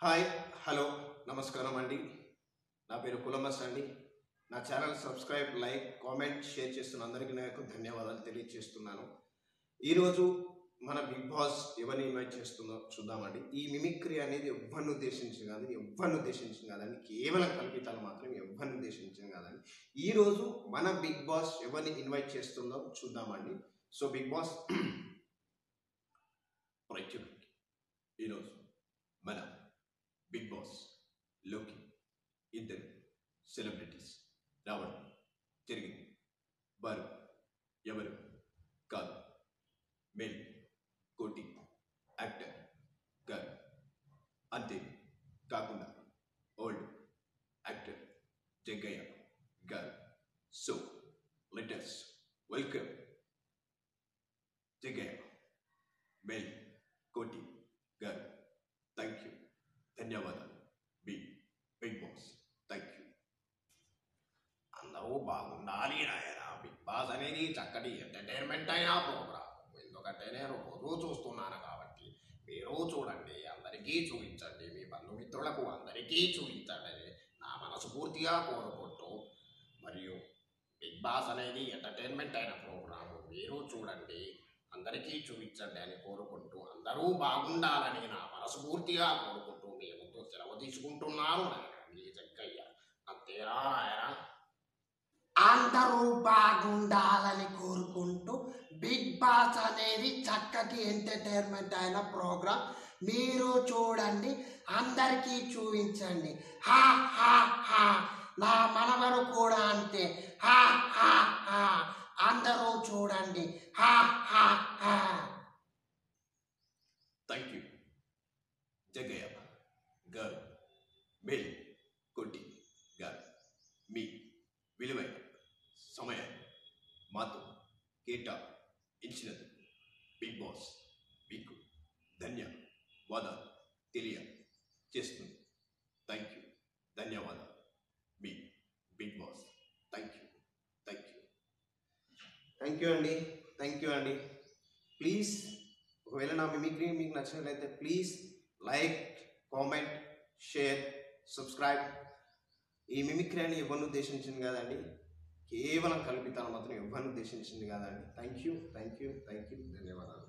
Hi hello నమస్కారం అండి. నా పేరు కొలంబస్ అండి. నా channel subscribe, like, comment, share చేస్తున్న అందరికీ నాకు ధన్యవాదాలు తెలియజేస్తున్నాను. ఈరోజు మన బిగ్ బాస్ ఎవరిని ఇన్వైట్ చేస్తుందో చూద్దామండి. ఈ మిమిక్రీ అనేది ఎవ్వరిని ఉద్దేశించింది కాదండి, కేవలం కల్పితాలు మాత్రం ఎవ్వరిని ఉద్దేశించింది కాదండి. ఈరోజు మన బిగ్ బాస్ ఎవరిని ఇన్వైట్ చేస్తుందో చూద్దామండి. సో బిగ్ బాస్ ప్రేక్షకులకి ఈరోజు మన బిగ్ బాస్ లోకి ఇద్దరు సెలబ్రిటీస్ రావడం జరిగింది. వారు ఎవరు కాదు, మేల్ కోటి యాక్టర్ గారు, అంతే కాకుండా old actor Jaggayya garu. So let us welcome Jaggayya, Melkote garu. Thank you, ధన్యవాదాలు. Big boss, thank you. అందరూ బాగుండాలి నాయన. బిగ్ బాస్ అనేది చక్కటి ఎంటర్టైన్మెంట్ అయిన ప్రోగ్రామ్. ఎందుకంటే నేను రోజు చూస్తున్నాను కాబట్టి మీరు చూడండి, అందరికీ చూపించండి, మీ బంధుమిత్రులకు అందరికీ చూపించండి అని నా మనస్ఫూర్తిగా కోరుకుంటూ, మరియు బిగ్ బాస్ అనేది ఎంటర్టైన్మెంట్ అయిన ప్రోగ్రాము, మీరు చూడండి, అందరికీ చూపించండి అని కోరుకుంటూ, అందరూ బాగుండాలని నా మనస్ఫూర్తిగా కోరుకుంటూ మీ ముందు సెలవు తీసుకుంటున్నాను. మీ జగ్గయ్య, అంతేనా ఆయన? అందరూ బాగుండాలని కోరుకుంటూ, బిగ్ బాస్ అనేది చక్కటి ఎంటర్టైన్మెంట్ అయిన ప్రోగ్రాం, మీరు చూడండి, అందరికీ చూపించండి. హా హా హా. నా మనవరు కూడా అంతే. హా హా హా. అందరూ చూడండి. హా హా హా. థ్యాంక్ యూ జగ్గయ్య గారు, మేల్ కోటి గారు. మీ విలువైన సమయాన్ని మాతో కేటాయించినందుకు బిగ్ బాస్ మీకు ధన్యవాదాలు తెలియజేస్తుంది. థ్యాంక్ యూ, ధన్యవాదాలు. మీ Bigg boss. Thank you, thank you, thank you అండి. థ్యాంక్ యూ అండి. ప్లీజ్, ఒకవేళ నా మిమిక్రీ మీకు నచ్చినట్లయితే please like, comment, share, subscribe. ఈ మిమిక్రీ అని ఎవరిని ఉద్దేశించింది కాదండి, కేవలం కల్పితాలు మాత్రం ఎవరిని ఉద్దేశించింది కాదండి. Thank you, thank you, thank you, ధన్యవాదాలు.